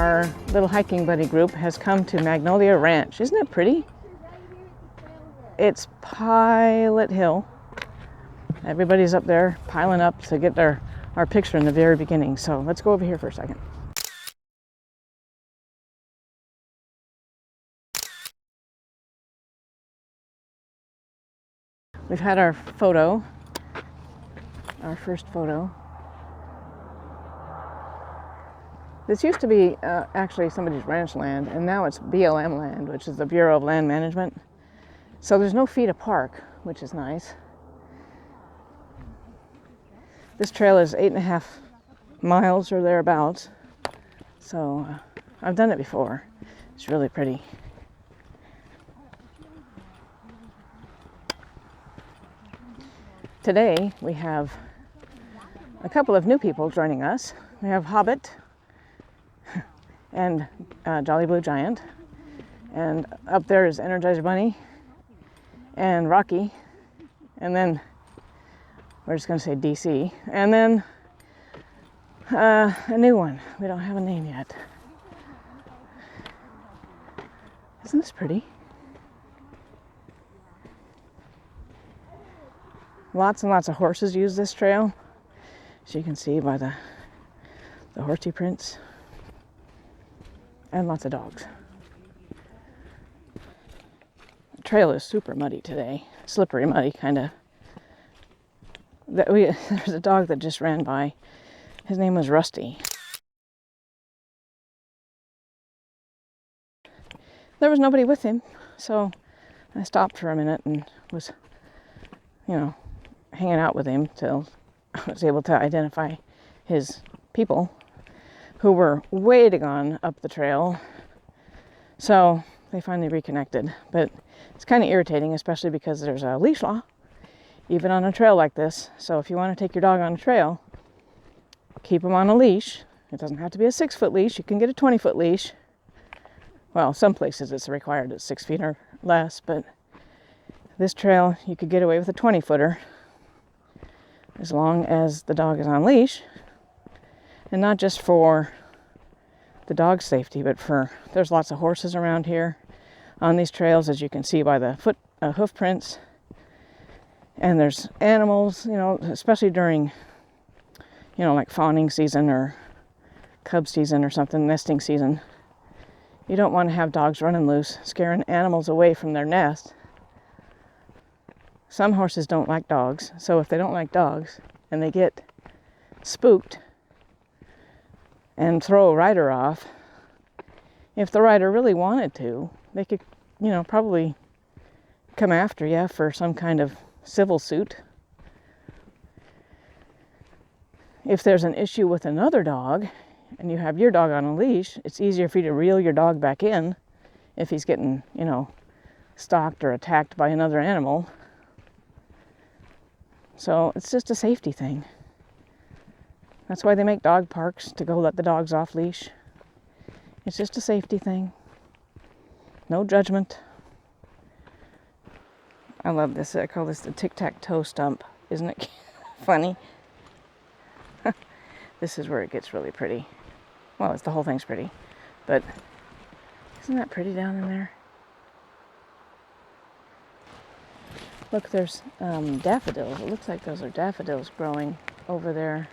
our little hiking buddy group has come to Magnolia Ranch. Isn't it pretty? It's Pilot Hill. Everybody's up there piling up to get our picture in the very beginning. So let's go over here for a second. We've had our photo, our first photo. This used to be actually somebody's ranch land, and now it's BLM land, which is the Bureau of Land Management. So there's no fee to park, which is nice. This trail is 8.5 miles or thereabouts. So I've done it before. It's really pretty. Today we have a couple of new people joining us. We have Hobbit and Jolly Blue Giant, and up there is Energizer Bunny and Rocky, and then we're just going to say DC, and then a new one. We don't have a name yet. Isn't this pretty? Lots and lots of horses use this trail, as you can see by the horsey prints, and lots of dogs. The trail is super muddy today, slippery muddy kind of. There's a dog that just ran by. His name was Rusty. There was nobody with him, so I stopped for a minute and was, hanging out with him till I was able to identify his people, who were way gone up the trail. So they finally reconnected. But it's kind of irritating, especially because there's a leash law, even on a trail like this. So if you want to take your dog on a trail, keep him on a leash. It doesn't have to be a 6-foot leash. You can get a 20-foot leash. Well, some places it's required at 6 feet or less, but this trail you could get away with a 20-footer. As long as the dog is on leash, and not just for the dog's safety, but there's lots of horses around here on these trails, as you can see by the hoof prints, and there's animals, especially during, like fawning season or cub season or something, nesting season. You don't want to have dogs running loose, scaring animals away from their nest. Some horses don't like dogs, so if they don't like dogs and they get spooked and throw a rider off, if the rider really wanted to, they could, probably come after you for some kind of civil suit. If there's an issue with another dog and you have your dog on a leash, it's easier for you to reel your dog back in if he's getting, stalked or attacked by another animal. So it's just a safety thing. That's why they make dog parks, to go let the dogs off leash. It's just a safety thing. No judgment. I love this. I call this the tic-tac-toe stump. Isn't it funny? This is where it gets really pretty. Well, the whole thing's pretty. But isn't that pretty down in there? Look, there's daffodils. It looks like those are daffodils growing over there.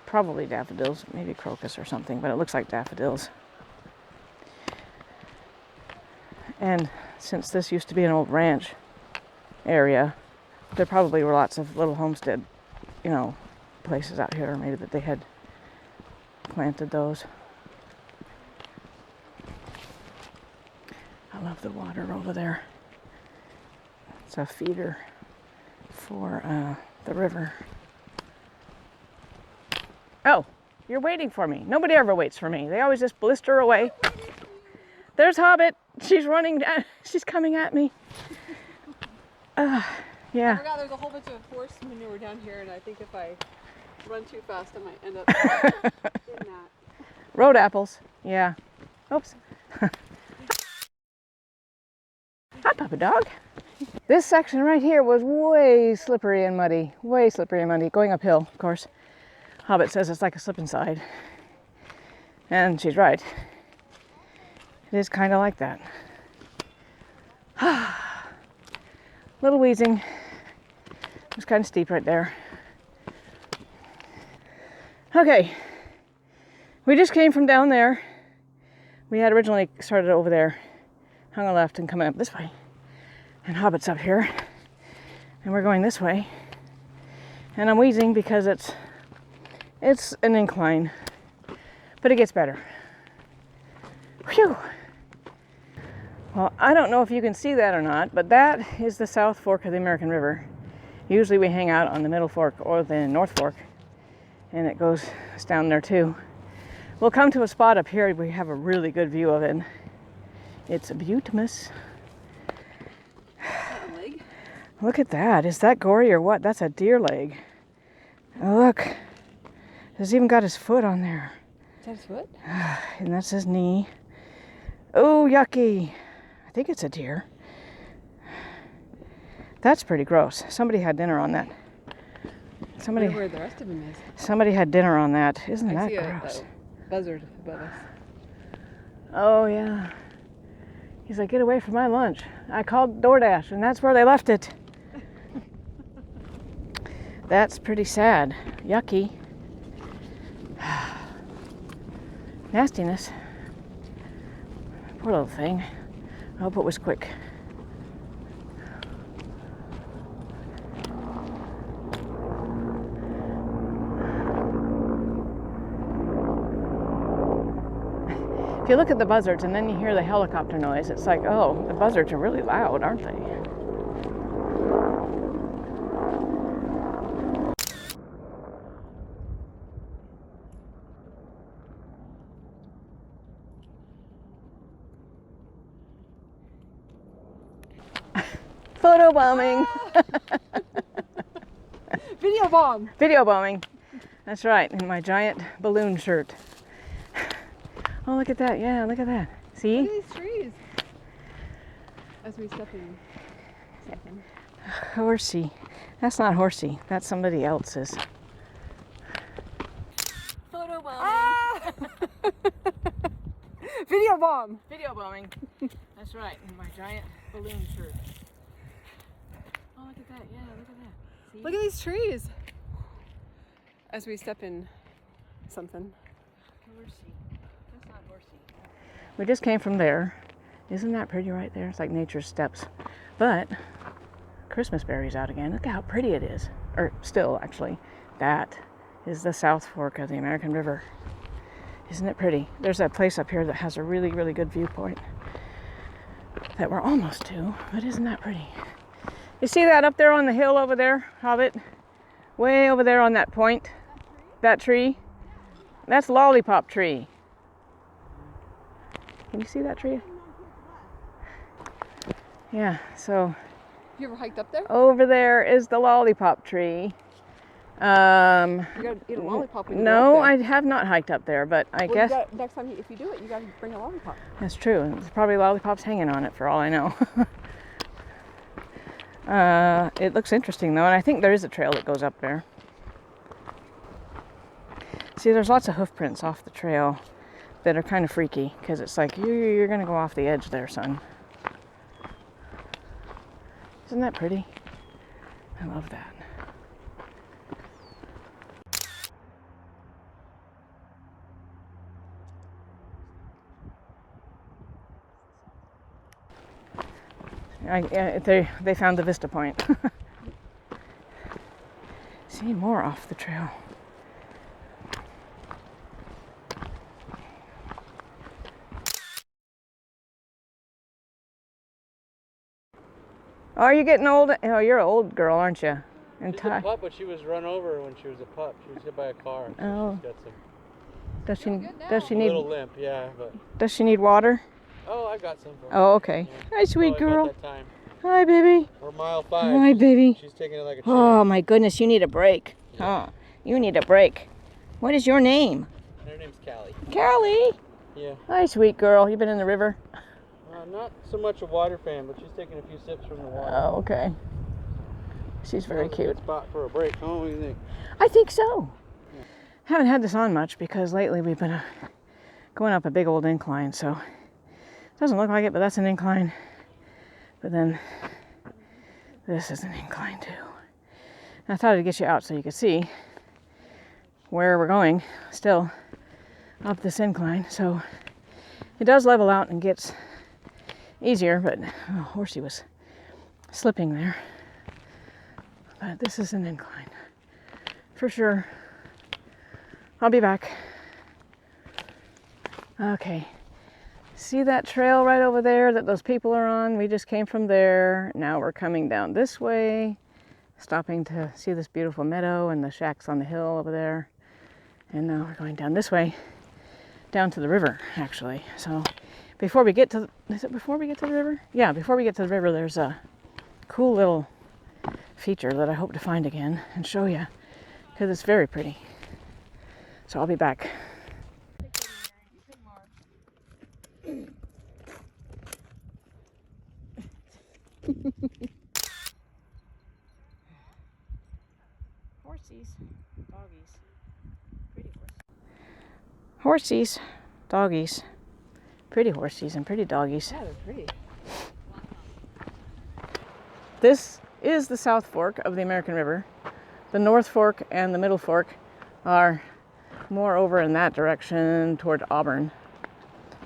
Probably daffodils, maybe crocus or something, but it looks like daffodils. And since this used to be an old ranch area, there probably were lots of little homestead, places out here, maybe that they had planted those. I love the water over there. It's a feeder for the river. Oh, you're waiting for me. Nobody ever waits for me. They always just blister away. There's Hobbit. She's running down. She's coming at me. Yeah. I forgot there's a whole bunch of horse manure down here, and I think if I run too fast, I might end up in that. Road apples. Yeah. Oops. Hi, Papa Dog. This section right here was way slippery and muddy. Way slippery and muddy. Going uphill, of course. Hobbit says it's like a slip and slide. And she's right. It is kind of like that. Little wheezing. It was kind of steep right there. Okay. We just came from down there. We had originally started over there, hung a left and coming up this way. And Hobbit's up here. And we're going this way. And I'm wheezing because it's an incline. But it gets better. Whew. Well, I don't know if you can see that or not, but that is the South Fork of the American River. Usually we hang out on the Middle Fork or the North Fork, and it goes down there too. We'll come to a spot up here, we have a really good view of it. It's beautimous. Leg? Look at that. Is that gory or what? That's a deer leg. Oh, look. He's even got his foot on there. Is that his foot? And that's his knee. Oh, yucky. I think it's a deer. That's pretty gross. Somebody had dinner on that. I wonder where the rest of him is. Somebody had dinner on that. Isn't that see gross? a buzzard above us. Oh, yeah. He's like, get away from my lunch. I called DoorDash, and that's where they left it. That's pretty sad. Yucky. Nastiness. Poor little thing. I hope it was quick. If you look at the buzzards and then you hear the helicopter noise, it's like, oh, the buzzards are really loud, aren't they? Photo bombing. Video bomb. Video bombing. That's right, in my giant balloon shirt. Oh, look at that. Yeah, look at that. See? Look at these trees. As we step in something. Horsey. That's not Horsey. That's somebody else's. Photo bombing. Ah! Video bomb. Video bombing. That's right, in my giant balloon shirt. Oh, look at that. Yeah, look at that. See? Look at these trees. As we step in something. Horsey. That's not Horsey. We just came from there. Isn't that pretty right there? It's like nature's steps. But Christmas berries out again. Look how pretty it is. Or still, actually. That is the South Fork of the American River. Isn't it pretty? There's that place up here that has a really, really good viewpoint that we're almost to. But isn't that pretty? You see that up there on the hill over there, Hobbit? Way over there on that point. That tree? That's lollipop tree. Can you see that tree? Yeah, so You ever hiked up there? over there is the lollipop tree. You gotta eat a lollipop when you go No, up I there. have not hiked up there, but I Well, guess next time, if you do it, you gotta bring a lollipop. that's true. There's probably lollipops hanging on it for all I know. It looks interesting though, and I think there is a trail that goes up there. See, there's lots of hoof prints off the trail that are kind of freaky because it's like you're gonna go off the edge there, son. Isn't that pretty? I love that. They found the vista point. See more off the trail. Oh, are you getting old? Oh, you're an old girl, aren't you? And She's a pup, but she was run over when she was a pup. She was hit by a car. So Oh. she's got some does she a little need limp, yeah. But does she need water? oh, I got some for her. Oh, okay. Yeah. Hi, sweet Oh, girl. That time. Hi, baby. We're mile 5. Hi, baby. She's taking it like a champ. Oh my goodness, you need a break. Huh? You need a break. What is your name? Her name's Callie. Callie. Yeah. Hi, sweet girl. You been in the river? Not so much a water fan, but she's taking a few sips from the water. Oh, okay. She's very Now's a good cute. spot for a break. Oh, what do you think? I think so. Yeah. Haven't had this on much because lately we've been going up a big old incline, so it doesn't look like it, but that's an incline. But then this is an incline too. And I thought I'd get you out so you could see where we're going still up this incline. So it does level out and gets easier, but horsey was slipping there. But this is an incline for sure. I'll be back. Okay. See that trail right over there that those people are on? We just came from there. Now we're coming down this way, stopping to see this beautiful meadow and the shacks on the hill over there. And now we're going down this way, down to the river, actually. So before we get to, is it before we get to the river? Yeah, before we get to the river, there's a cool little feature that I hope to find again and show you, because it's very pretty. So I'll be back. Horsies, doggies, pretty horses. Horsies, doggies, pretty horsies and pretty doggies. Yeah, they're pretty. This is the South Fork of the American River. The North Fork and the Middle Fork are more over in that direction toward Auburn.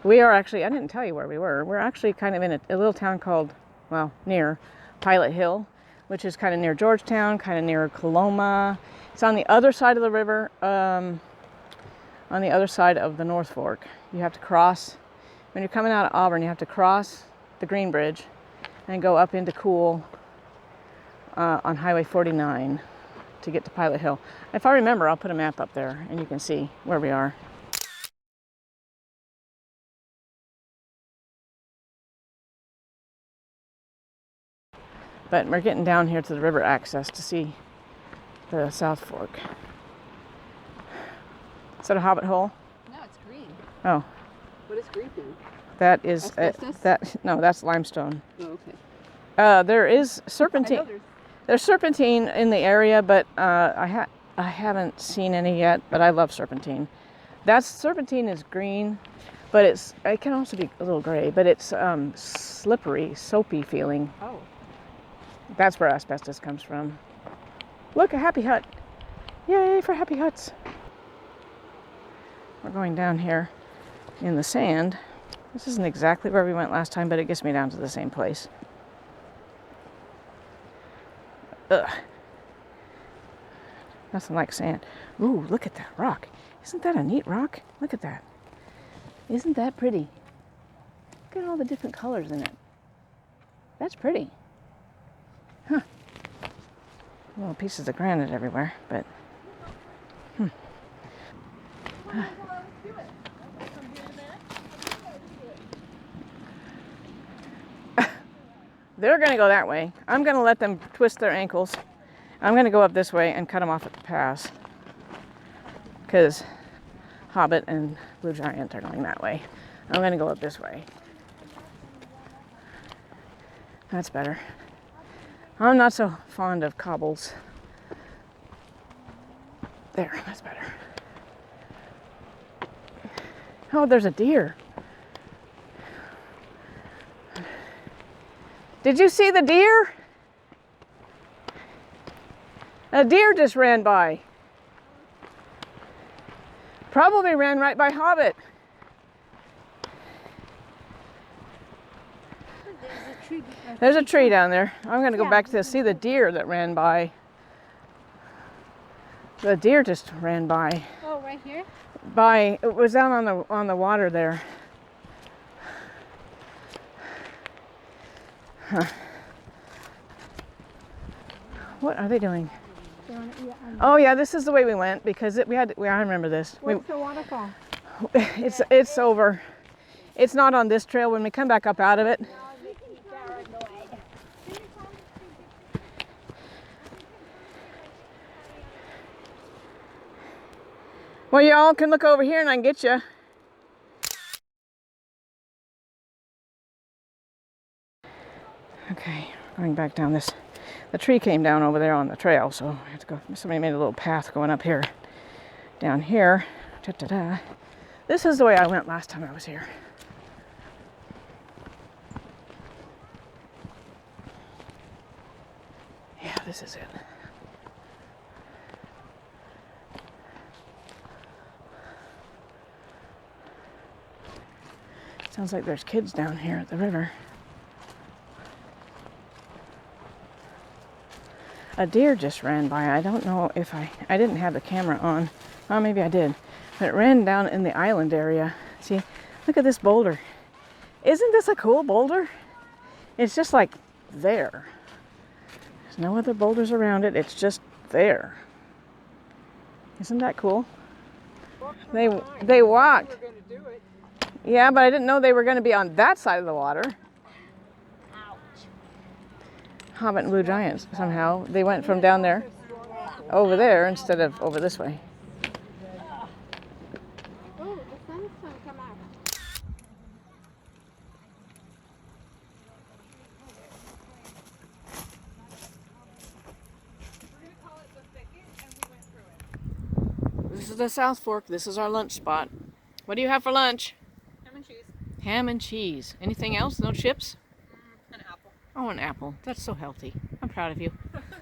We are actually, I didn't tell you where we were. We're actually kind of in a little town called, well, near Pilot Hill, which is kind of near Georgetown, kind of near Coloma. It's on the other side of the river, on the other side of the North Fork. You have to cross, when you're coming out of Auburn, you have to cross the Green Bridge and go up into Cool on Highway 49 to get to Pilot Hill. If I remember, I'll put a map up there and you can see where we are. But we're getting down here to the river access to see the South Fork. Is that a hobbit hole? No, it's green. Oh. What is green thing? That is Asbestos? No, that's limestone. Oh, okay. There is serpentine. I know There's serpentine in the area, but I haven't seen any yet. But I love serpentine. That serpentine is green, but it can also be a little gray. But it's slippery, soapy feeling. Oh. That's where asbestos comes from. Look, a happy hut. Yay for happy huts. We're going down here in the sand. This isn't exactly where we went last time, but it gets me down to the same place. Ugh. Nothing like sand. Ooh, look at that rock. Isn't that a neat rock? Look at that. Isn't that pretty? Look at all the different colors in it. That's pretty. Huh. Little pieces of granite everywhere, but they're going to go that way. I'm going to let them twist their ankles. I'm going to go up this way and cut them off at the pass, because Hobbit and Blue Giant are going that way. I'm going to go up this way. That's better. I'm not so fond of cobbles. There, that's better. Oh, there's a deer. Did you see the deer? A deer just ran by. Probably ran right by Hobbit. There's a tree down there. I'm going to go back to see the deer that ran by. The deer just ran by. Oh, right here? It was down on the water there. Huh. What are they doing? Oh yeah, this is the way we went because I remember this. Where's the waterfall? It's over. It's not on this trail. When we come back up out of it. Well, y'all can look over here and I can get you. Okay, going back down this. The tree came down over there on the trail, so I have to go. Somebody made a little path going up here. Down here. Da-da-da. This is the way I went last time I was here. Yeah, this is it. Sounds like there's kids down here at the river. A deer just ran by. I don't know if I didn't have the camera on. Oh, maybe I did. But it ran down in the island area. See, look at this boulder. Isn't this a cool boulder? It's just like there. There's no other boulders around it. It's just there. Isn't that cool? They walked. Yeah, but I didn't know they were going to be on that side of the water. Hobbit and Blue Giants, somehow. They went from down there over there instead of over this way. Oh, the sun's gonna come out. We're gonna call it the thicket, and we went through it. This is the South Fork. This is our lunch spot. What do you have for lunch? Ham and cheese. Ham and cheese. Anything else? No chips? An apple. Oh, an apple. That's so healthy. I'm proud of you.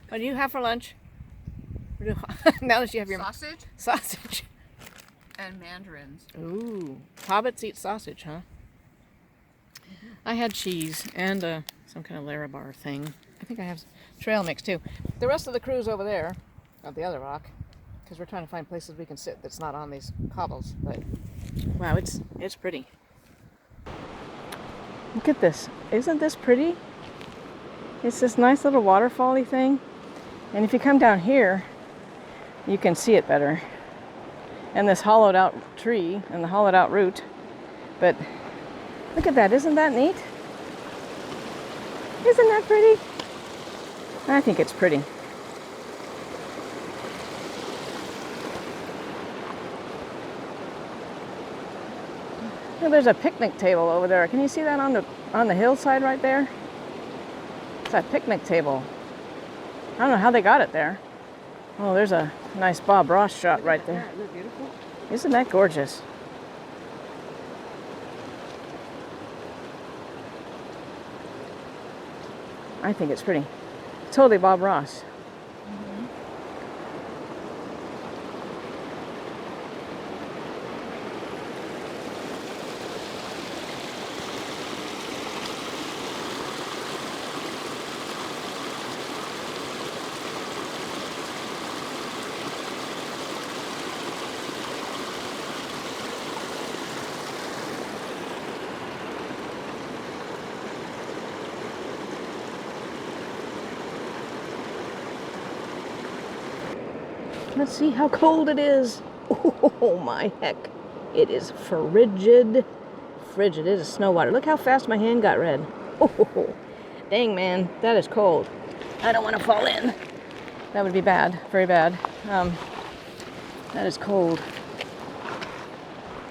What do you have for lunch? Now that you have your sausage. And mandarins. Ooh, hobbits eat sausage, huh? I had cheese and some kind of Larabar thing. I think I have trail mix too. The rest of the crew's over there, at the other rock, because we're trying to find places we can sit that's not on these cobbles. But wow, it's pretty. Look at this. Isn't this pretty? It's this nice little waterfall-y thing. And if you come down here, you can see it better. And this hollowed out tree and the hollowed out root. But look at that. Isn't that neat? Isn't that pretty? I think it's pretty. Oh, there's a picnic table over there. Can you see that on the hillside right there? It's that picnic table. I don't know how they got it there. Oh, there's a nice Bob Ross shot right there. Isn't that beautiful? Isn't that gorgeous? I think it's pretty. Totally Bob Ross. Let's see how cold it is. Oh my heck. It is frigid. Frigid. It is snow water. Look how fast my hand got red. Oh, dang man, that is cold. I don't want to fall in. That would be bad. Very bad. That is cold.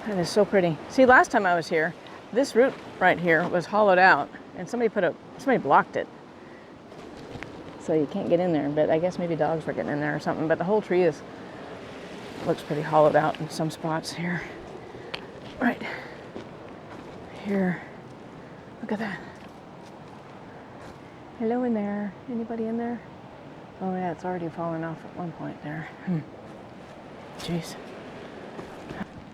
That is so pretty. See, last time I was here, this root right here was hollowed out and somebody blocked it. So you can't get in there, but I guess maybe dogs were getting in there or something. But the whole tree looks pretty hollowed out in some spots here. Right here. Look at that. Hello in there. Anybody in there? Oh yeah, it's already fallen off at one point there. Jeez.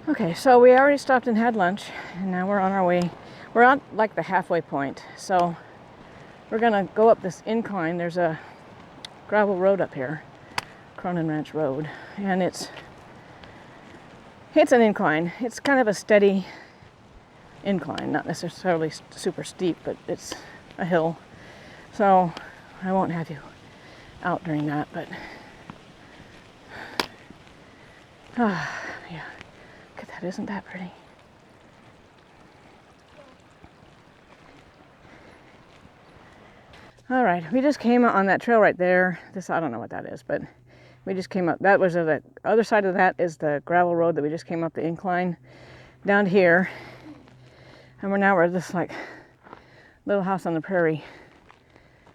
Okay, so we already stopped and had lunch, and now we're on our way. We're on like the halfway point, so we're gonna go up this incline. There's a gravel road up here, Cronin Ranch Road, and it's an incline. It's kind of a steady incline, not necessarily super steep, but it's a hill. So I won't have you out during that, but yeah, look at that. Isn't that pretty? All right, we just came on that trail right there. I don't know what that is, but we just came up. That was the other side of that is the gravel road that we just came up the incline down here. And we're this like little house on the prairie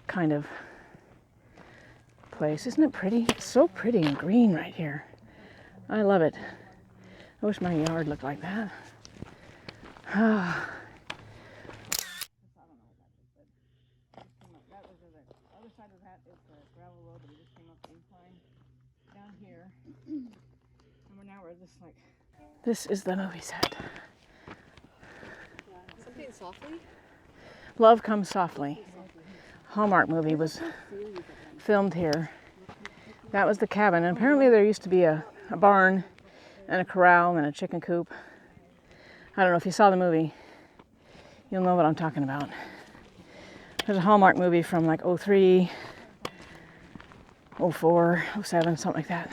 kind of place. Isn't it pretty? It's so pretty and green right here. I love it. I wish my yard looked like that. That was the other side of that is the gravel road that we just came up the incline down here. And now we're just like, this is the movie set. Yeah. Something softly? Love Comes Softly. Hallmark movie was filmed here. That was the cabin, and apparently there used to be a barn and a corral and a chicken coop. I don't know if you saw the movie, you'll know what I'm talking about. There's a Hallmark movie from like 03, 04, 07, something like that.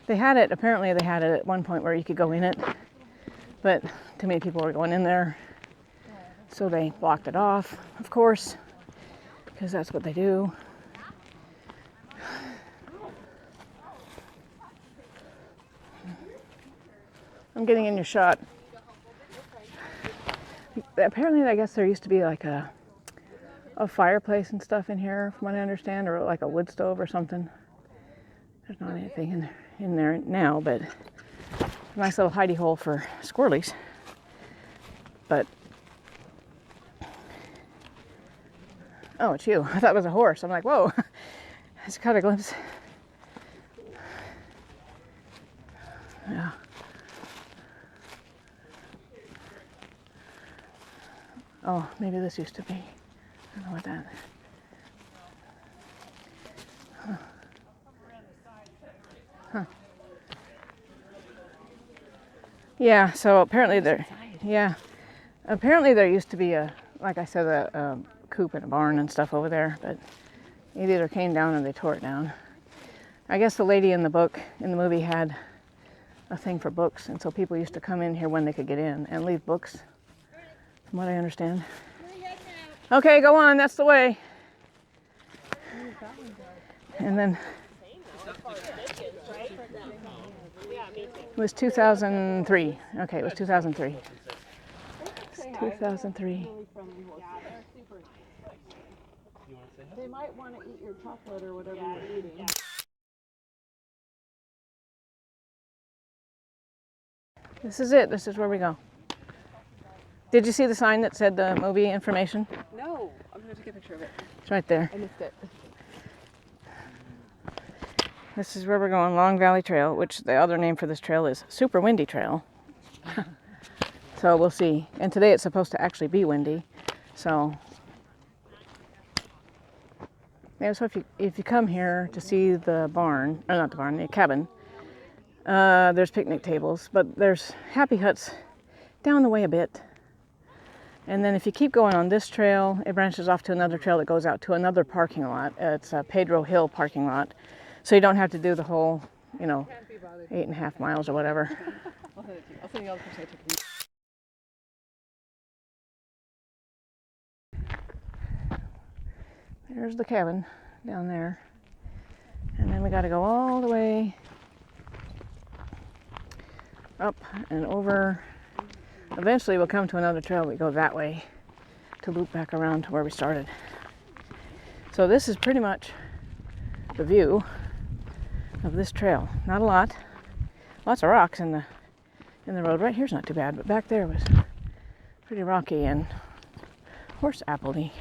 Apparently they had it at one point where you could go in it, but too many people were going in there, so they blocked it off, of course, because that's what they do. I'm getting in your shot. Apparently, I guess there used to be like a fireplace and stuff in here, from what I understand, or like a wood stove or something. There's not anything in there now, but a nice little hidey hole for squirrelies. But oh, it's you. I thought it was a horse. I'm like, whoa. I just caught a glimpse. Yeah. Oh, maybe this used to be. I don't know what that. Huh. Huh. Yeah, so apparently there used to be like I said, a coop and a barn and stuff over there, but it either came down or they tore it down. I guess the lady in the movie had a thing for books, and so people used to come in here when they could get in and leave books, from what I understand. Okay, go on, that's the way. And then it was 2003. Okay, it was 2003. 2003. They might want to eat your chocolate or whatever you're eating. This is it. This is where we go. Did you see the sign that said the movie information? No, I'm going to take a picture of it. It's right there. I missed it. This is where we're going, Long Valley Trail, which the other name for this trail is Super Windy Trail. So we'll see. And today it's supposed to actually be windy. So, yeah, so if you come here to see the barn, or not the barn, the cabin, there's picnic tables, but there's happy huts down the way a bit. And then if you keep going on this trail, it branches off to another trail that goes out to another parking lot. It's a Pedro Hill parking lot. So you don't have to do the whole, 8.5 miles or whatever. I'll send it to you. I'll send you all the pictures I took. There's the cabin down there. And then we got to go all the way up and over. Eventually we'll come to another trail. We go that way to loop back around to where we started. So this is pretty much the view of this trail. Not a lot. Lots of rocks in the road. Right here's not too bad, but back there was pretty rocky and horse appley.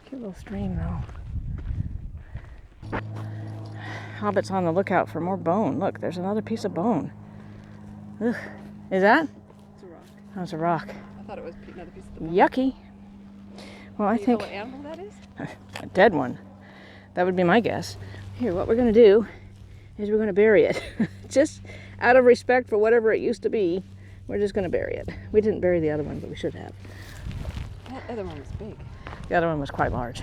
Cute little stream though. Hobbit's on the lookout for more bone. Look, there's another piece of bone. Ugh. Is that? It's a rock. Oh, it's a rock. I thought it was another piece of the bone. Yucky. Well, I Can you think tell what animal that is? a dead one. That would be my guess. Here, what we're going to do is we're going to bury it. Just out of respect for whatever it used to be, we're just going to bury it. We didn't bury the other one, but we should have. That other one was big. The other one was quite large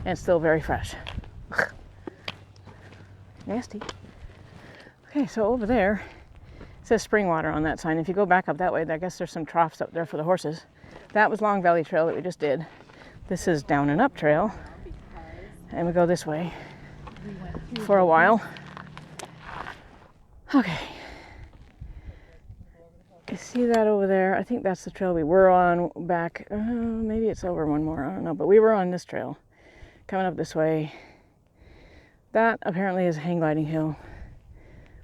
and still very fresh. Nasty. Okay, so over there, it says spring water on that sign. If you go back up that way, I guess there's some troughs up there for the horses. That was Long Valley Trail that we just did. This is Down and Up Trail. And we go this way for a while. Okay. You see that over there? I think that's the trail we were on back. Maybe it's over one more. I don't know. But we were on this trail coming up this way. That apparently is a hang gliding hill.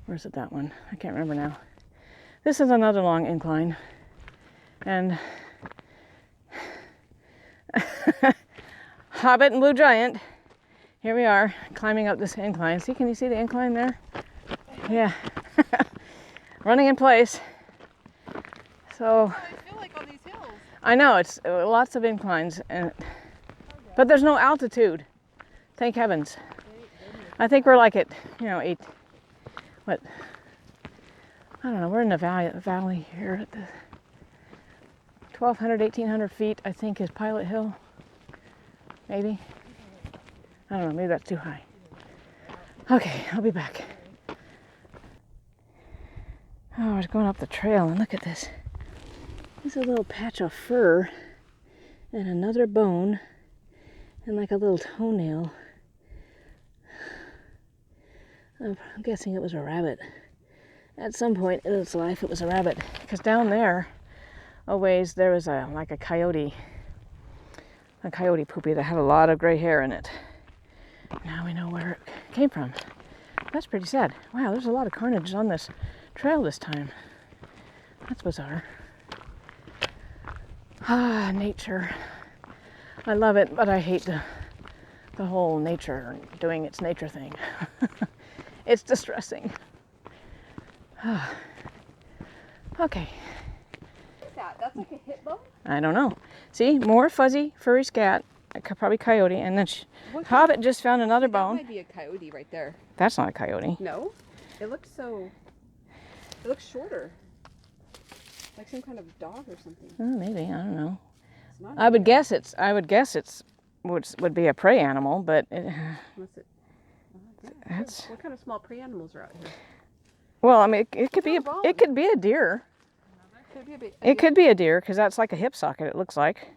Where's it, that one? I can't remember now. This is another long incline. And Hobbit and Blue Giant, here we are climbing up this incline. See, can you see the incline there? Yeah. Running in place. So I feel like on these hills. I know it's lots of inclines, but there's no altitude. Thank heavens. I think we're like at, I don't know, we're in the valley here at the 1,200, 1,800 feet, I think, is Pilot Hill. Maybe. I don't know, maybe that's too high. Okay, I'll be back. Oh, I was going up the trail and look at this. This is a little patch of fur and another bone and like a little toenail. I'm guessing it was a rabbit. At some point in its life, it was a rabbit. Because down there, a ways, there was a coyote poopy that had a lot of gray hair in it. Now we know where it came from. That's pretty sad. Wow, there's a lot of carnage on this trail this time. That's bizarre. Ah, nature. I love it, but I hate the whole nature doing its nature thing. It's distressing. Okay. What's that? That's like a hip bone? I don't know. See, more fuzzy, furry scat, probably coyote, and then Hobbit just found another bone. That might be a coyote right there. That's not a coyote. No? It looks shorter. Like some kind of dog or something. Oh, maybe, I don't know. It's not I would guess it's would be a prey animal, but What's it? that's, What kind of small prey animals are out here? well, I mean, it could be Not wrong. it could be a deer. Could be It could be a deer because that's like a hip socket. It looks like.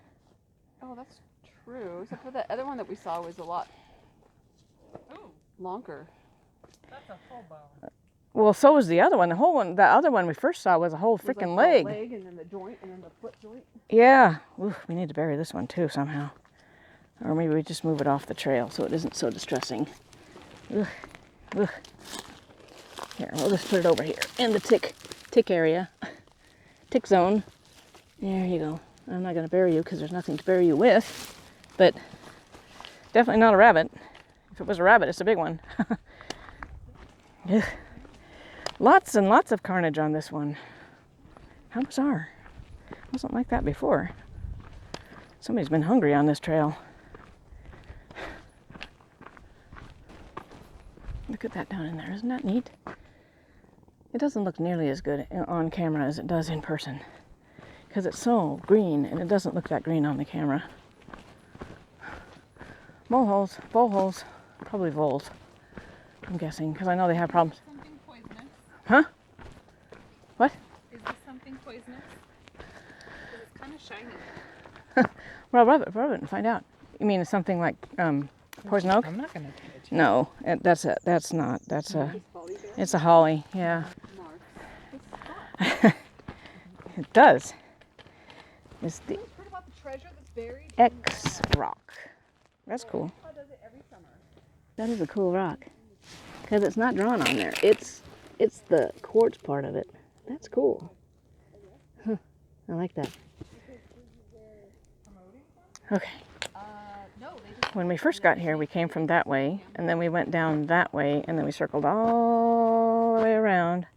Oh, that's true. Except for the other one that we saw was a lot longer. That's a full bone. Well, so was the other one. The other one we first saw was a whole It was freaking like leg. the leg and then the joint and then the foot joint. Yeah. Oof, we need to bury this one too somehow. Or maybe we just move it off the trail so it isn't so distressing. Ugh. Ugh. Here, we'll just put it over here in the tick area. Tick zone. There you go. I'm not going to bury you because there's nothing to bury you with. But definitely not a rabbit. If it was a rabbit, it's a big one. Ugh. Lots and lots of carnage on this one. How bizarre. Wasn't like that before. Somebody's been hungry on this trail. Look at that down in there. Isn't that neat? It doesn't look nearly as good on camera as it does in person because it's so green and it doesn't look that green on the camera. Moleholes, voleholes, probably voles, I'm guessing, because I know they have problems. Something poisonous? Huh? What? Is this something poisonous? It's kind of shiny. Well, rub it and find out. You mean it's something like poison oak? I'm not gonna take it. No, it's a holly, yeah. It does. It's the Heard about the treasure that's buried? X rock. That's cool. Muddypaw does it every summer. That is a cool rock. Because it's not drawn on there. It's the quartz part of it. That's cool. Huh. I like that. Okay. No, they just When we first got here, we came from that way, and then we went down that way, and then we circled all the way around,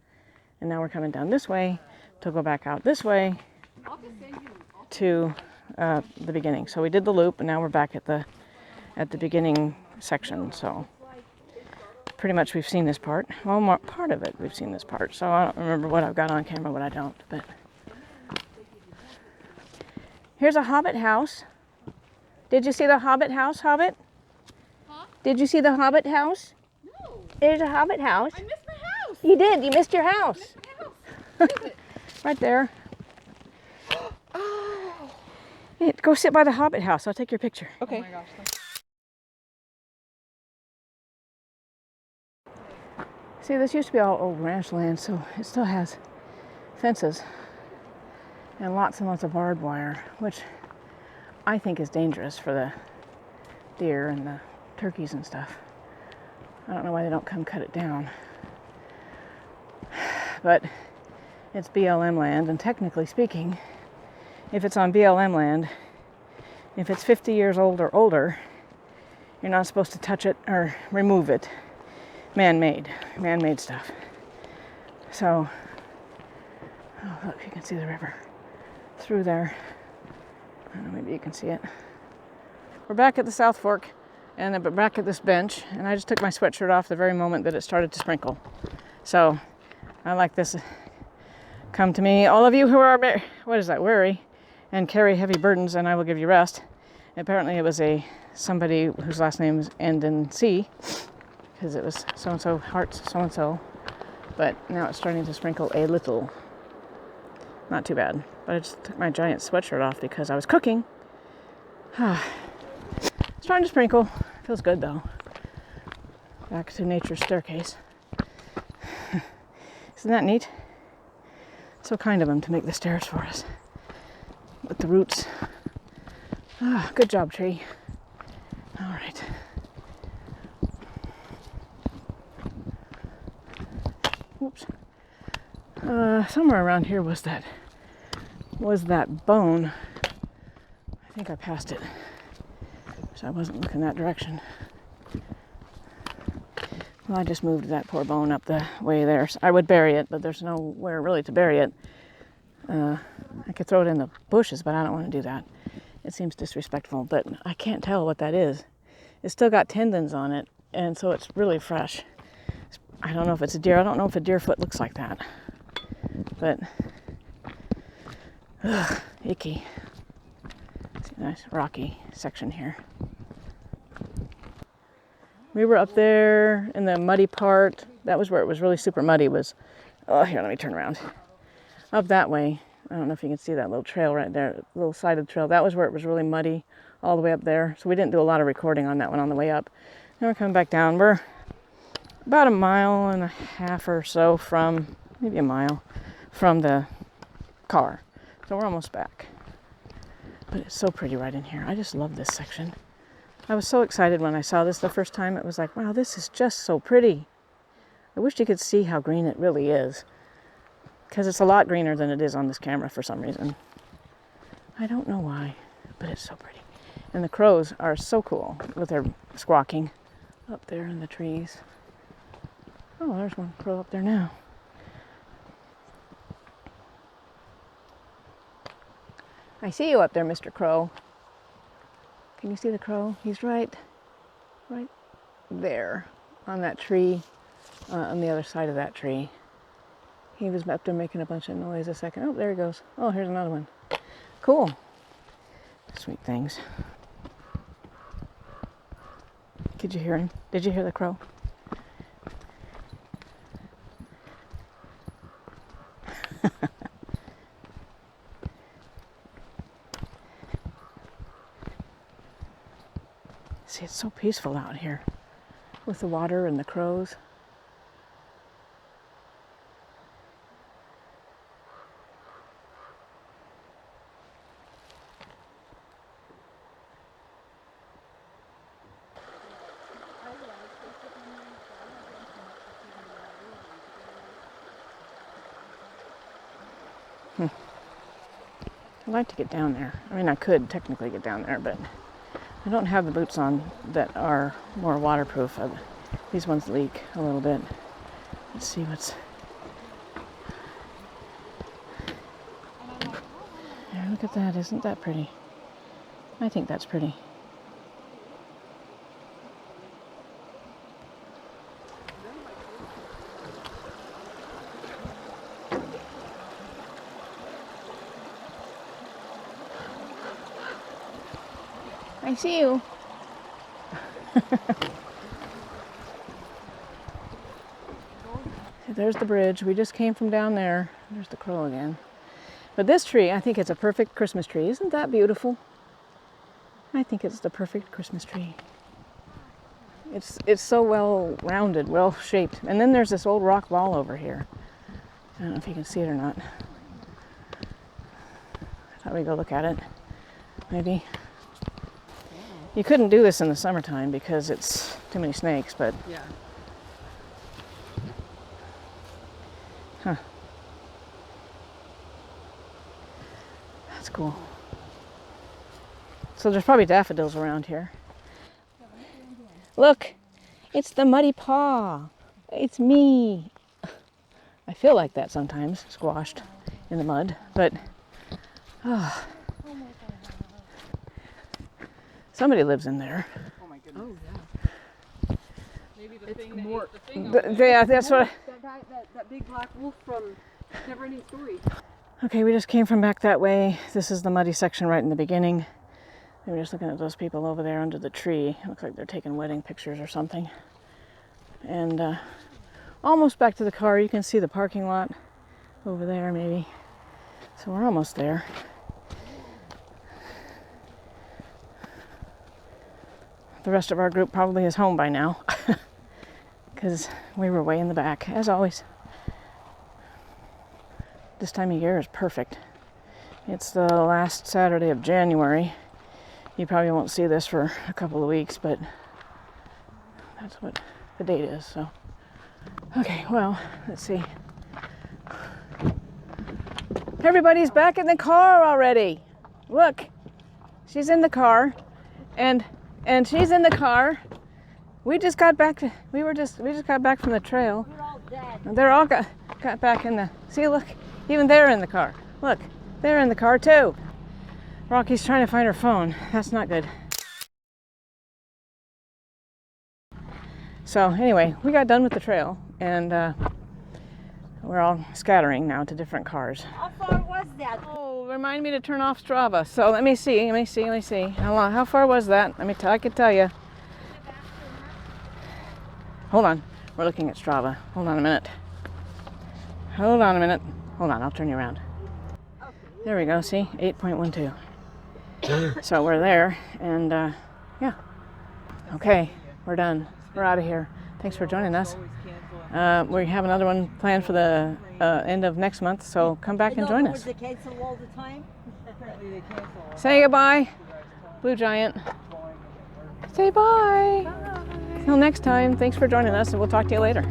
and now we're coming down this way to go back out this way I'll just send you. to the beginning. So we did the loop, and now we're back at the beginning section. So pretty much we've seen this part. Well, more part of it we've seen this part. So I don't remember what I've got on camera, what I don't. But here's a Hobbit house. Did you see the Hobbit house, Hobbit? Huh? Did you see the Hobbit house? No, There's a Hobbit house. I missed my house. You did. You missed your house. My house. Where is it? Right there. Oh. Yeah, go sit by the Hobbit house. I'll take your picture. Okay. Oh my gosh. See, this used to be all old ranch land, so it still has fences and lots of barbed wire, which I think is dangerous for the deer and the turkeys and stuff. I don't know why they don't come cut it down. But it's BLM land, and technically speaking, if it's on BLM land, if it's 50 years old or older, you're not supposed to touch it or remove it. Man-made stuff. So, oh look, you can see the river through there. I don't know, maybe you can see it. We're back at the South Fork, and I'm back at this bench, and I just took my sweatshirt off the very moment that it started to sprinkle. So, I like this. Come to me, all of you who are, weary and carry heavy burdens, and I will give you rest. Apparently it was somebody whose last name was end in C, because it was so-and-so, hearts so-and-so. But now it's starting to sprinkle a little. Not too bad. But I just took my giant sweatshirt off because I was cooking. It's starting to sprinkle. Feels good though. Back to nature's staircase. Isn't that neat? So kind of him to make the stairs for us. With the roots. Good job, tree. All right. Oops. Somewhere around here was that bone. I think I passed it. So I wasn't looking that direction. Well, I just moved that poor bone up the way there. So I would bury it, but there's nowhere really to bury it. I could throw it in the bushes, but I don't want to do that. It seems disrespectful, but I can't tell what that is. It's still got tendons on it, and so it's really fresh. I don't know if it's a deer. I don't know if a deer foot looks like that. But, icky. It's a nice rocky section here. We were up there in the muddy part. That was where it was really super muddy. Here, let me turn around. Up that way. I don't know if you can see that little trail right there, little sided trail. That was where it was really muddy all the way up there. So we didn't do a lot of recording on that one on the way up. Now we're coming back down. We're about 1.5 miles or so from, maybe a mile, from the car. So we're almost back. But it's so pretty right in here. I just love this section. I was so excited when I saw this the first time. It was like, wow, this is just so pretty. I wish you could see how green it really is. Because it's a lot greener than it is on this camera for some reason. I don't know why, but it's so pretty. And the crows are so cool with their squawking up there in the trees. Oh, there's one crow up there now. I see you up there, Mr. Crow. Can you see the crow? He's right there on that tree, on the other side of that tree. He was up there making a bunch of noise a second. Oh, there he goes. Oh, here's another one. Cool. Sweet things. Did you hear him? Did you hear the crow? See, it's so peaceful out here with the water and the crows. I'd like to get down there. I mean, I could technically get down there, but I don't have the boots on that are more waterproof. These ones leak a little bit. Let's see what's... Yeah, look at that. Isn't that pretty? I think that's pretty. I see you. There's the bridge. We just came from down there. There's the crow again. But this tree, I think it's a perfect Christmas tree. Isn't that beautiful? I think it's the perfect Christmas tree. It's so well rounded, well shaped. And then there's this old rock wall over here. I don't know if you can see it or not. I thought we'd go look at it. Maybe. You couldn't do this in the summertime because it's too many snakes, but Yeah. Huh. That's cool. So there's probably daffodils around here. Look, it's the Muddypaw. It's me. I feel like that sometimes, squashed in the mud, but somebody lives in there. Oh my goodness. Oh yeah. Maybe the thing that more. ate the thing. Yeah, that's what. That big black wolf from Neverending Story. Okay, we just came from back that way. This is the muddy section right in the beginning. We were just looking at those people over there under the tree. Looks like they're taking wedding pictures or something. And almost back to the car. You can see the parking lot over there maybe. So we're almost there. The rest of our group probably is home by now because we were way in the back, as always. This time of year is perfect. It's the last Saturday of January. You probably won't see this for a couple of weeks, but that's what the date is, so. Okay, well, let's see. Everybody's back in the car already. Look, she's in the car, and she's in the car. We just got back. We just got back from the trail. We're all dead. And they're all got back in the. See, look, even they're in the car. Look, they're in the car too. Rocky's trying to find her phone. That's not good. So anyway, we got done with the trail, and we're all scattering now to different cars. How far was that? Oh, remind me to turn off Strava. So let me see. How far was that? I can tell you. Hold on. We're looking at Strava. Hold on a minute. Hold on, I'll turn you around. There we go. See? 8.12. So we're there, and yeah. Okay, we're done. We're out of here. Thanks for joining us. We have another one planned for the end of next month, so come back and join us. They cancel all the time? Say goodbye, Blue Giant. Say bye. Till next time. Thanks for joining us, and we'll talk to you later.